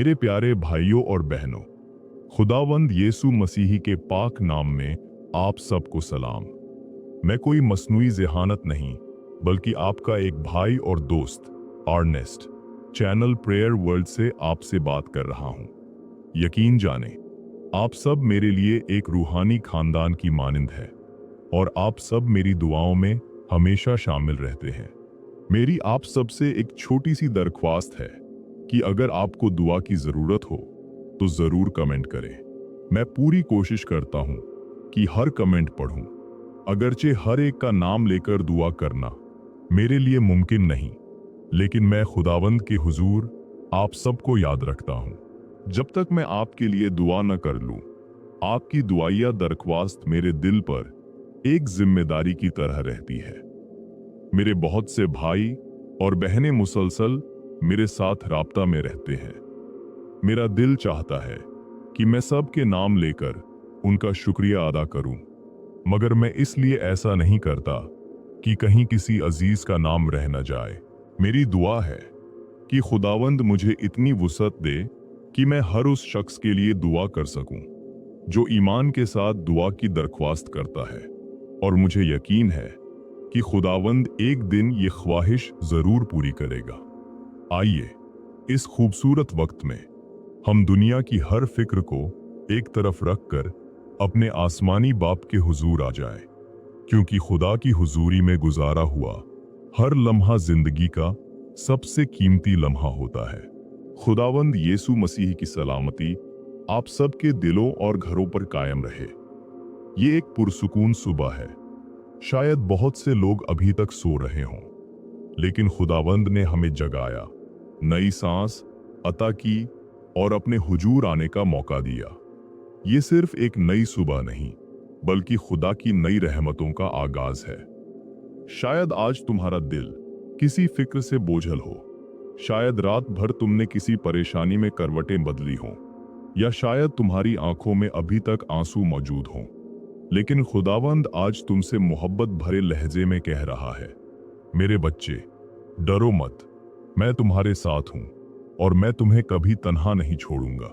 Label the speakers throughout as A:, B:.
A: मेरे प्यारे भाइयों और बहनों, खुदावंद यीशु मसीह के पाक नाम में आप सबको सलाम। मैं कोई मसनूई ज़हानत नहीं, बल्कि आपका एक भाई और दोस्त अर्नेस्ट चैनल प्रेयर वर्ल्ड से आपसे बात कर रहा हूं। यकीन जाने आप सब मेरे लिए एक रूहानी खानदान की मानिंद है और आप सब मेरी दुआओं में हमेशा शामिल रहते हैं। मेरी आप सबसे एक छोटी सी दरख्वास्त है कि अगर आपको दुआ की ज़रूरत हो तो ज़रूर कमेंट करें। मैं पूरी कोशिश करता हूं कि हर कमेंट पढ़ूं, अगरचे हर एक का नाम लेकर दुआ करना मेरे लिए मुमकिन नहीं, लेकिन मैं खुदावंद के हुजूर आप सबको याद रखता हूं। जब तक मैं आपके लिए दुआ न कर लूं, आपकी दुआया दरख्वास्त मेरे दिल पर एक जिम्मेदारी की तरह रहती है। मेरे बहुत से भाई और बहनें मुसलसल मेरे साथ राब्ता में रहते हैं। मेरा दिल चाहता है कि मैं सबके नाम लेकर उनका शुक्रिया अदा करूं, मगर मैं इसलिए ऐसा नहीं करता कि कहीं किसी अजीज का नाम रह न जाए। मेरी दुआ है कि खुदावंद मुझे इतनी वुसअत दे कि मैं हर उस शख्स के लिए दुआ कर सकूं जो ईमान के साथ दुआ की दरख्वास्त करता है, और मुझे यकीन है कि खुदावंद एक दिन ये ख्वाहिश जरूर पूरी करेगा। आइए इस खूबसूरत वक्त में हम दुनिया की हर फिक्र को एक तरफ रखकर अपने आसमानी बाप के हुजूर आ जाए, क्योंकि खुदा की हुजूरी में गुजारा हुआ हर लम्हा जिंदगी का सबसे कीमती लम्हा होता है। खुदावंद यीशु मसीह की सलामती आप सबके दिलों और घरों पर कायम रहे। ये एक पुरसुकून सुबह है। शायद बहुत से लोग अभी तक सो रहे हों, लेकिन खुदावंद ने हमें जगाया, नई सांस अता की और अपने हुजूर आने का मौका दिया। ये सिर्फ एक नई सुबह नहीं, बल्कि खुदा की नई रहमतों का आगाज है। शायद आज तुम्हारा दिल किसी फिक्र से बोझल हो, शायद रात भर तुमने किसी परेशानी में करवटें बदली हों, या शायद तुम्हारी आंखों में अभी तक आंसू मौजूद हों। लेकिन खुदावंद आज तुमसे मोहब्बत भरे लहजे में कह रहा है, मेरे बच्चे, डरो मत, मैं तुम्हारे साथ हूं और मैं तुम्हें कभी तन्हा नहीं छोड़ूंगा।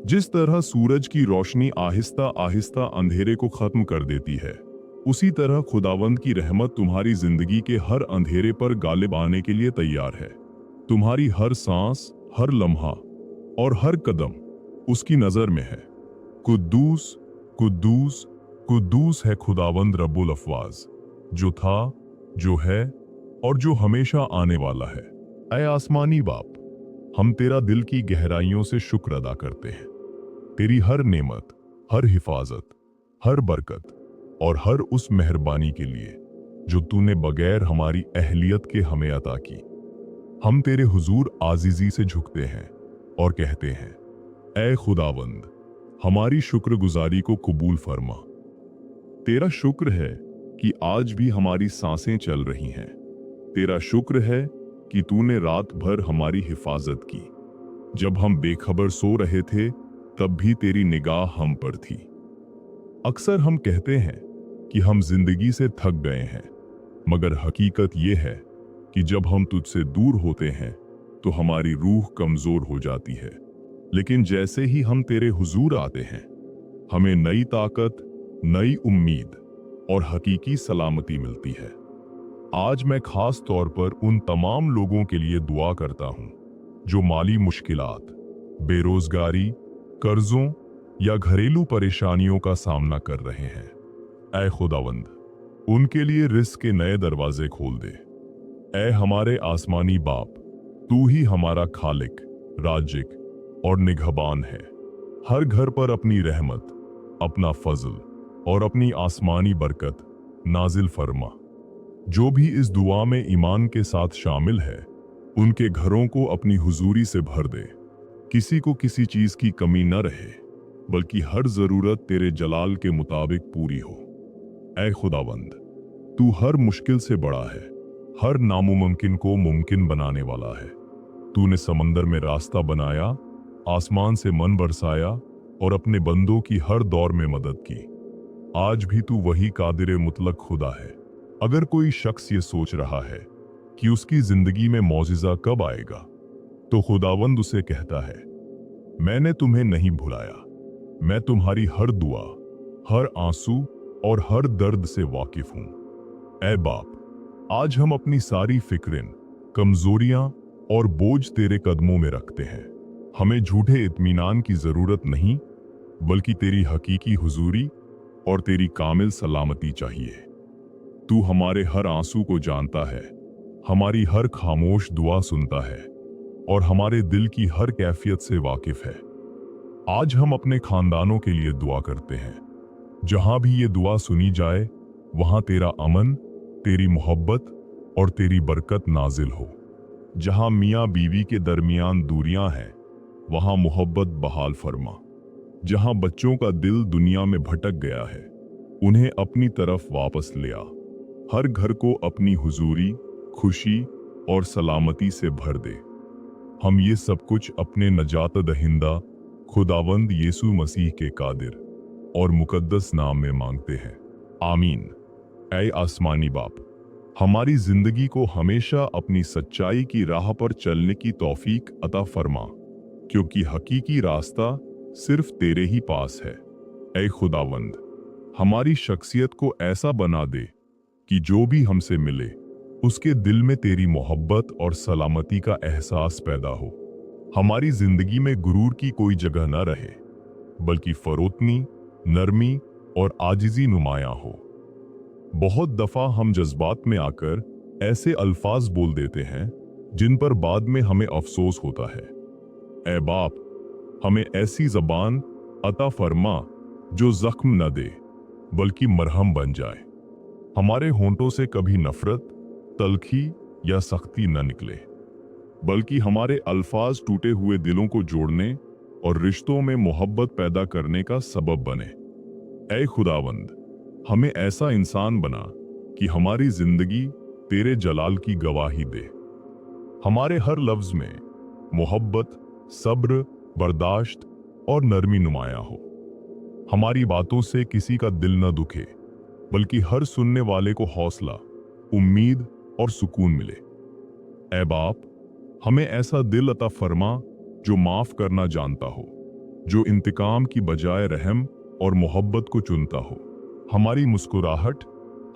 A: जिस तरह सूरज की रोशनी आहिस्ता आहिस्ता अंधेरे को खत्म कर देती है, उसी तरह खुदावंद की रहमत तुम्हारी जिंदगी के हर अंधेरे पर गालिब आने के लिए तैयार है। तुम्हारी हर सांस, हर लम्हा और हर कदम उसकी नजर में है। कुद्दूस कुद्दूस कुद्दूस है खुदावंद रब्बुल अफ़वाज, जो था, जो है और जो हमेशा आने वाला है। ऐ आसमानी बाप, हम तेरा दिल की गहराइयों से शुक्र अदा करते हैं, तेरी हर नेमत, हर हिफाजत, हर बरकत और हर उस मेहरबानी के लिए जो तूने बगैर हमारी अहलियत के हमें अता की। हम तेरे हुजूर आजीजी से झुकते हैं और कहते हैं, ऐ खुदावंद, हमारी शुक्रगुजारी को कबूल फरमा। तेरा शुक्र है कि आज भी हमारी सांसें चल रही हैं। तेरा शुक्र है कि तूने रात भर हमारी हिफाजत की। जब हम बेखबर सो रहे थे, तब भी तेरी निगाह हम पर थी। अक्सर हम कहते हैं कि हम जिंदगी से थक गए हैं, मगर हकीकत ये है कि जब हम तुझसे दूर होते हैं तो हमारी रूह कमजोर हो जाती है। लेकिन जैसे ही हम तेरे हुजूर आते हैं, हमें नई ताकत, नई उम्मीद और हकीकी सलामती मिलती है। आज मैं खास तौर पर उन तमाम लोगों के लिए दुआ करता हूं जो माली मुश्किलात, बेरोजगारी, कर्जों या घरेलू परेशानियों का सामना कर रहे हैं। ऐ खुदावंद, उनके लिए रिज़्क़ के नए दरवाजे खोल दे। ऐ हमारे आसमानी बाप, तू ही हमारा खालिक, राजिक और निगहबान है। हर घर पर अपनी रहमत, अपना फजल और अपनी आसमानी बरकत नाजिल फरमा। जो भी इस दुआ में ईमान के साथ शामिल है, उनके घरों को अपनी हुजूरी से भर दे। किसी को किसी चीज की कमी न रहे, बल्कि हर जरूरत तेरे जलाल के मुताबिक पूरी हो। ऐ खुदावंद, तू हर मुश्किल से बड़ा है, हर नामुमकिन को मुमकिन बनाने वाला है। तूने समंदर में रास्ता बनाया, आसमान से मन बरसाया और अपने बंदों की हर दौर में मदद की। आज भी तू वही कादिर मुतलक खुदा है। अगर कोई शख्स ये सोच रहा है कि उसकी जिंदगी में मौजिज़ा कब आएगा, तो खुदावंद उसे कहता है, मैंने तुम्हें नहीं भुलाया। मैं तुम्हारी हर दुआ, हर आंसू और हर दर्द से वाकिफ हूं। ऐ बाप, आज हम अपनी सारी फिक्रें, कमजोरियां और बोझ तेरे कदमों में रखते हैं। हमें झूठे इत्मीनान की जरूरत नहीं, बल्कि तेरी हकीकी हुजूरी और तेरी कामिल सलामती चाहिए। तू हमारे हर आंसू को जानता है, हमारी हर खामोश दुआ सुनता है और हमारे दिल की हर कैफियत से वाकिफ है। आज हम अपने खानदानों के लिए दुआ करते हैं। जहां भी ये दुआ सुनी जाए, वहां तेरा अमन, तेरी मोहब्बत और तेरी बरकत नाजिल हो। जहां मियाँ बीवी के दरमियान दूरियां हैं, वहां मोहब्बत बहाल फरमा। जहां बच्चों का दिल दुनिया में भटक गया है, उन्हें अपनी तरफ वापस ले आ। हर घर को अपनी हुजूरी, खुशी और सलामती से भर दे। हम ये सब कुछ अपने नजात दहिंदा खुदावंद यीशु मसीह के कादिर और मुकद्दस नाम में मांगते हैं, आमीन। ऐ आसमानी बाप, हमारी जिंदगी को हमेशा अपनी सच्चाई की राह पर चलने की तौफीक अता फरमा, क्योंकि हकीकी रास्ता सिर्फ तेरे ही पास है। ऐ खुदावंद, हमारी शख्सियत को ऐसा बना दे कि जो भी हमसे मिले उसके दिल में तेरी मोहब्बत और सलामती का एहसास पैदा हो। हमारी जिंदगी में गुरूर की कोई जगह न रहे, बल्कि फरोतनी, नरमी और आजिजी नुमाया हो। बहुत दफा हम जज्बात में आकर ऐसे अल्फाज बोल देते हैं जिन पर बाद में हमें अफसोस होता है। ऐ बाप, हमें ऐसी जबान अता फरमा जो जख्म न दे, बल्कि मरहम बन जाए। हमारे होंठों से कभी नफरत, तलखी या सख्ती न निकले, बल्कि हमारे अल्फाज टूटे हुए दिलों को जोड़ने और रिश्तों में मोहब्बत पैदा करने का सबब बने। ऐ खुदावंद, हमें ऐसा इंसान बना कि हमारी जिंदगी तेरे जलाल की गवाही दे। हमारे हर लफ्ज में मोहब्बत, सब्र, बर्दाश्त और नरमी नुमाया हो। हमारी बातों से किसी का दिल न दुखे, बल्कि हर सुनने वाले को हौसला, उम्मीद और सुकून मिले। ऐ बाप, हमें ऐसा दिल अता फरमा जो माफ करना जानता हो, जो इंतकाम की बजाय रहम और मोहब्बत को चुनता हो। हमारी मुस्कुराहट,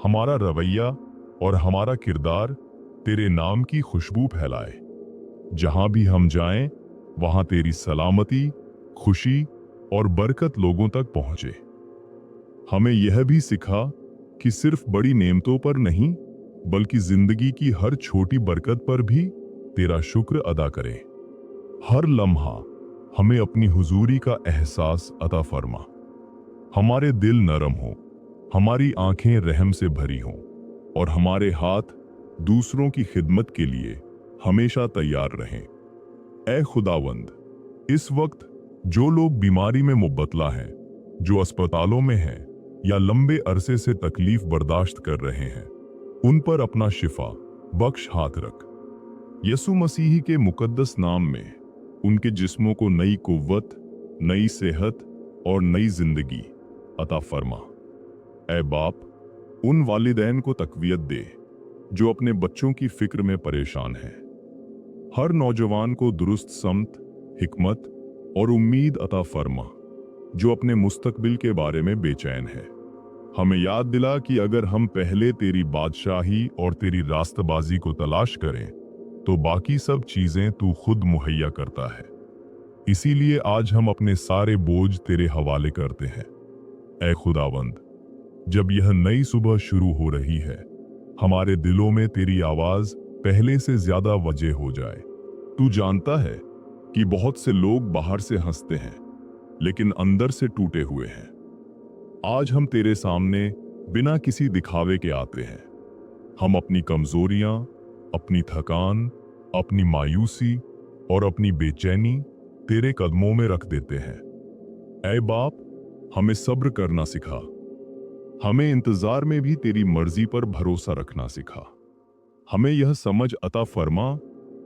A: हमारा रवैया और हमारा किरदार तेरे नाम की खुशबू फैलाए। जहां भी हम जाएं, वहां तेरी सलामती, खुशी और बरकत लोगों तक पहुंचे। हमें यह भी सिखा कि सिर्फ बड़ी नेमतों पर नहीं, बल्कि जिंदगी की हर छोटी बरकत पर भी तेरा शुक्र अदा करें। हर लम्हा हमें अपनी हुजूरी का एहसास अता फरमा। हमारे दिल नरम हो, हमारी आंखें रहम से भरी हों और हमारे हाथ दूसरों की खिदमत के लिए हमेशा तैयार रहें। ऐ खुदावंद, इस वक्त जो लोग बीमारी में मुब्तला हैं, जो अस्पतालों में हैं या लंबे अरसे से तकलीफ बर्दाश्त कर रहे हैं, उन पर अपना शिफा बख्श हाथ रख। यसु मसीह के मुकद्दस नाम में उनके जिस्मों को नई कुव्वत, नई सेहत और नई जिंदगी अता फरमा। ऐ बाप, उन वालिदैन को तकवीयत दे जो अपने बच्चों की फिक्र में परेशान हैं। हर नौजवान को दुरुस्त समत, हिकमत और उम्मीद अता फरमा जो अपने मुस्तकबिल के बारे में बेचैन है। हमें याद दिला कि अगर हम पहले तेरी बादशाही और तेरी रास्तबाजी को तलाश करें, तो बाकी सब चीजें तू खुद मुहैया करता है। इसीलिए आज हम अपने सारे बोझ तेरे हवाले करते हैं। ऐ खुदावंद, जब यह नई सुबह शुरू हो रही है, हमारे दिलों में तेरी आवाज पहले से ज्यादा वजह हो जाए। तू जानता है कि बहुत से लोग बाहर से हंसते हैं, लेकिन अंदर से टूटे हुए हैं। आज हम तेरे सामने बिना किसी दिखावे के आते हैं। हम अपनी कमजोरियां, अपनी थकान, अपनी मायूसी और अपनी बेचैनी तेरे कदमों में रख देते हैं। ऐ बाप, हमें सब्र करना सिखा। हमें इंतजार में भी तेरी मर्जी पर भरोसा रखना सिखा। हमें यह समझ अता फरमा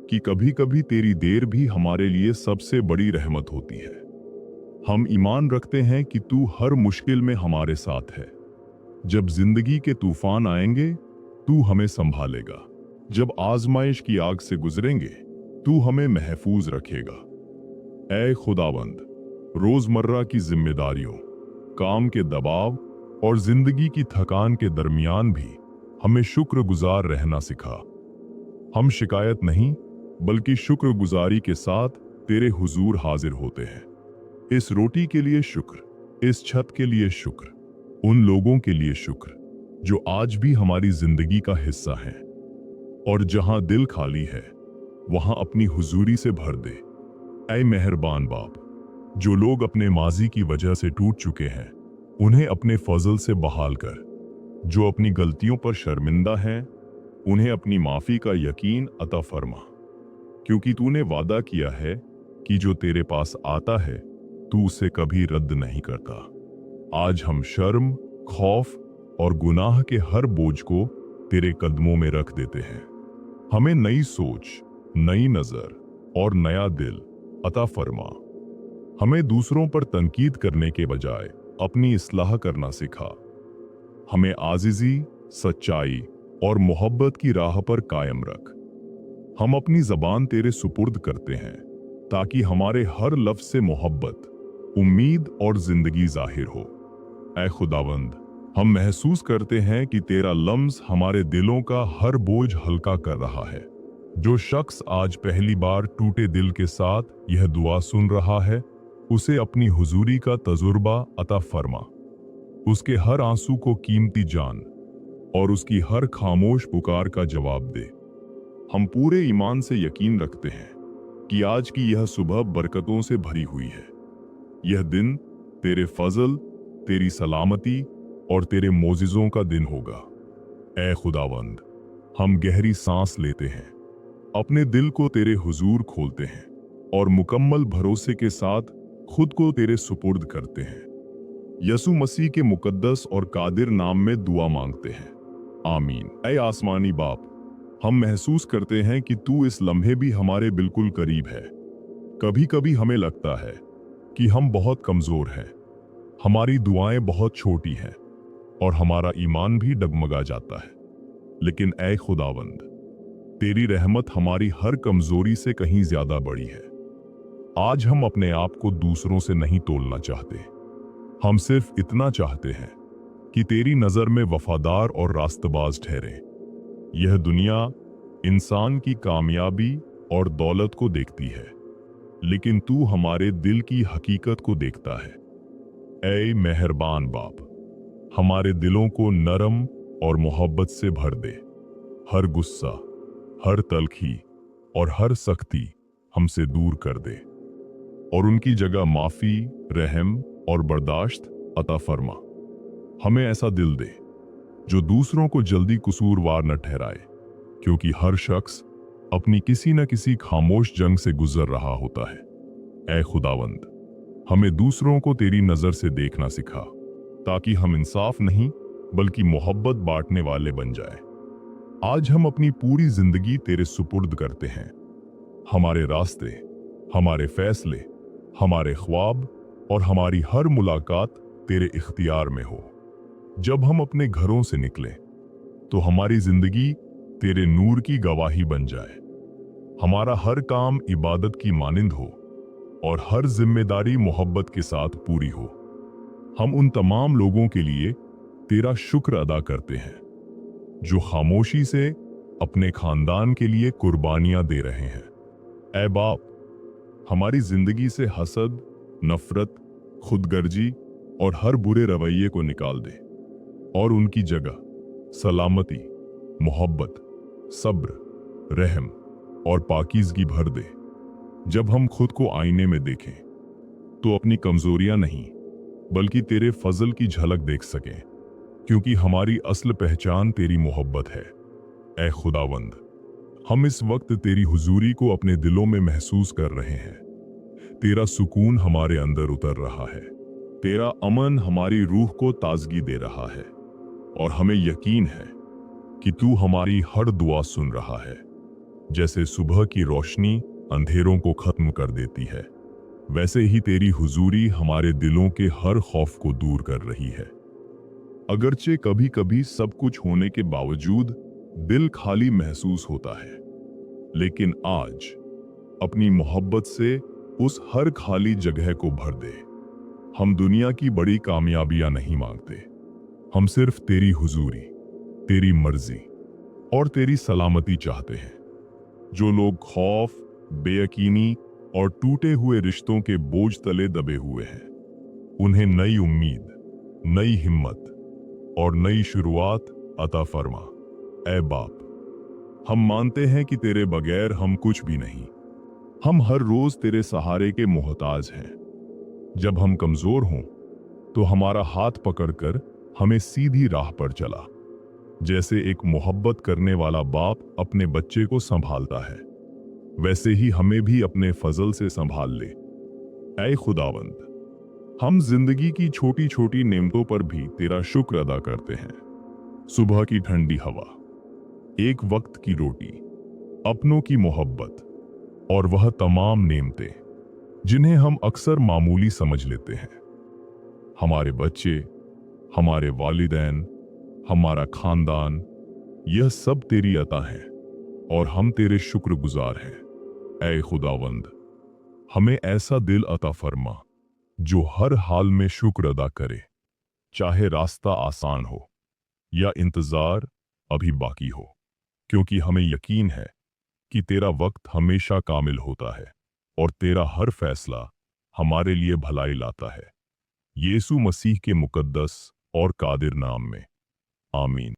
A: कि कभी कभी तेरी देर भी हमारे लिए सबसे बड़ी रहमत होती है। हम ईमान रखते हैं कि तू हर मुश्किल में हमारे साथ है। जब जिंदगी के तूफान आएंगे, तू हमें संभालेगा। जब आजमाइश की आग से गुजरेंगे, तू हमें महफूज रखेगा। ऐ खुदावंद, रोजमर्रा की जिम्मेदारियों, काम के दबाव और जिंदगी की थकान के दरमियान भी हमें शुक्रगुजार रहना सिखा। हम शिकायत नहीं बल्कि शुक्रगुजारी के साथ तेरे हुजूर हाजिर होते हैं। इस रोटी के लिए शुक्र, इस छत के लिए शुक्र, उन लोगों के लिए शुक्र जो आज भी हमारी जिंदगी का हिस्सा हैं। और जहां दिल खाली है वहां अपनी हुजूरी से भर दे। ऐ मेहरबान बाप, जो लोग अपने माजी की वजह से टूट चुके हैं उन्हें अपने फजल से बहाल कर, जो अपनी गलतियों पर शर्मिंदा हैं उन्हें अपनी माफी का यकीन अता फरमा, क्योंकि तूने वादा किया है कि जो तेरे पास आता है तू उसे कभी रद्द नहीं करता। आज हम शर्म, खौफ और गुनाह के हर बोझ को तेरे कदमों में रख देते हैं। हमें नई सोच, नई नजर और नया दिल अता फरमा। हमें दूसरों पर तनकीद करने के बजाय अपनी इस्लाह करना सिखा। हमें आजिज़ी, सच्चाई और मोहब्बत की राह पर कायम रख। हम अपनी ज़बान तेरे सुपुर्द करते हैं ताकि हमारे हर लफ्ज़ से मोहब्बत, उम्मीद और जिंदगी जाहिर हो। ऐ खुदावंद, हम महसूस करते हैं कि तेरा लम्स हमारे दिलों का हर बोझ हल्का कर रहा है। जो शख्स आज पहली बार टूटे दिल के साथ यह दुआ सुन रहा है उसे अपनी हुजूरी का तजुर्बा अता फरमा। उसके हर आंसू को कीमती जान और उसकी हर खामोश पुकार का जवाब दे। हम पूरे ईमान से यकीन रखते हैं कि आज की यह सुबह बरकतों से भरी हुई है। यह दिन तेरे फजल, तेरी सलामती और तेरे मोजिज़ों का दिन होगा। ऐ खुदावंद, हम गहरी सांस लेते हैं, अपने दिल को तेरे हुजूर खोलते हैं और मुकम्मल भरोसे के साथ खुद को तेरे सुपुर्द करते हैं। यसु मसीह के मुकद्दस और कादिर नाम में दुआ मांगते हैं, आमीन। ऐ आसमानी बाप, हम महसूस करते हैं कि तू इस लम्हे भी हमारे बिल्कुल करीब है। कभी कभी हमें लगता है कि हम बहुत कमजोर हैं, हमारी दुआएं बहुत छोटी हैं और हमारा ईमान भी डगमगा जाता है। लेकिन ऐ खुदावंद, तेरी रहमत हमारी हर कमजोरी से कहीं ज्यादा बड़ी है। आज हम अपने आप को दूसरों से नहीं तोलना चाहते, हम सिर्फ इतना चाहते हैं कि तेरी नजर में वफादार और रास्तबाज ठहरे। यह दुनिया इंसान की कामयाबी और दौलत को देखती है, लेकिन तू हमारे दिल की हकीकत को देखता है। ऐ मेहरबान बाप, हमारे दिलों को नरम और मोहब्बत से भर दे। हर गुस्सा, हर तलखी और हर सख्ती हमसे दूर कर दे और उनकी जगह माफी, रहम और बर्दाश्त अता फरमा। हमें ऐसा दिल दे जो दूसरों को जल्दी कसूरवार न ठहराए, क्योंकि हर शख्स अपनी किसी न किसी खामोश जंग से गुजर रहा होता है। ऐ खुदावंद, हमें दूसरों को तेरी नजर से देखना सिखा ताकि हम इंसाफ नहीं बल्कि मोहब्बत बांटने वाले बन जाए। आज हम अपनी पूरी जिंदगी तेरे सुपुर्द करते हैं। हमारे रास्ते, हमारे फैसले, हमारे ख्वाब और हमारी हर मुलाकात तेरे इख्तियार में हो। जब हम अपने घरों से निकले तो हमारी जिंदगी तेरे नूर की गवाही बन जाए। हमारा हर काम इबादत की मानिंद हो और हर जिम्मेदारी मोहब्बत के साथ पूरी हो। हम उन तमाम लोगों के लिए तेरा शुक्र अदा करते हैं जो खामोशी से अपने खानदान के लिए कुर्बानियां दे रहे हैं। ऐ बाप, हमारी जिंदगी से हसद, नफरत, खुदगर्जी और हर बुरे रवैये को निकाल दे और उनकी जगह सलामती, मोहब्बत, सब्र, रहम और पाकीज़गी भर दे। जब हम खुद को आईने में देखें तो अपनी कमजोरियां नहीं बल्कि तेरे फजल की झलक देख सकें, क्योंकि हमारी असल पहचान तेरी मोहब्बत है। ऐ खुदावंद, हम इस वक्त तेरी हुजूरी को अपने दिलों में महसूस कर रहे हैं। तेरा सुकून हमारे अंदर उतर रहा है, तेरा अमन हमारी रूह को ताजगी दे रहा है और हमें यकीन है कि तू हमारी हर दुआ सुन रहा है। जैसे सुबह की रोशनी अंधेरों को खत्म कर देती है, वैसे ही तेरी हुजूरी हमारे दिलों के हर खौफ को दूर कर रही है। अगरचे कभी कभी सब कुछ होने के बावजूद दिल खाली महसूस होता है, लेकिन आज अपनी मोहब्बत से उस हर खाली जगह को भर दे। हम दुनिया की बड़ी कामयाबियां नहीं मांगते, हम सिर्फ तेरी हुजूरी, तेरी मर्जी और तेरी सलामती चाहते हैं। जो लोग खौफ, बेयकीनी और टूटे हुए रिश्तों के बोझ तले दबे हुए हैं, उन्हें नई उम्मीद, नई हिम्मत और नई शुरुआत अता फरमा। ऐ बाप, हम मानते हैं कि तेरे बगैर हम कुछ भी नहीं। हम हर रोज तेरे सहारे के मोहताज हैं। जब हम कमजोर हों तो हमारा हाथ पकड़कर हमें सीधी राह पर चला, जैसे एक मोहब्बत करने वाला बाप अपने बच्चे को संभालता है, वैसे ही हमें भी अपने फजल से संभाल ले। ऐ खुदावंद, हम जिंदगी की छोटी छोटी नेमतों पर भी तेरा शुक्र अदा करते हैं। सुबह की ठंडी हवा, एक वक्त की रोटी, अपनों की मोहब्बत और वह तमाम नेमतें जिन्हें हम अक्सर मामूली समझ लेते हैं। हमारे बच्चे, हमारे वालिदैन, हमारा खानदान, यह सब तेरी अता है और हम तेरे शुक्रगुजार हैं। ऐ खुदावंद, हमें ऐसा दिल अता फरमा जो हर हाल में शुक्र अदा करे, चाहे रास्ता आसान हो या इंतजार अभी बाकी हो, क्योंकि हमें यकीन है कि तेरा वक्त हमेशा कामिल होता है और तेरा हर फैसला हमारे लिए भलाई लाता है। यीशु मसीह के मुकद्दस और कादिर नाम में, आमीन।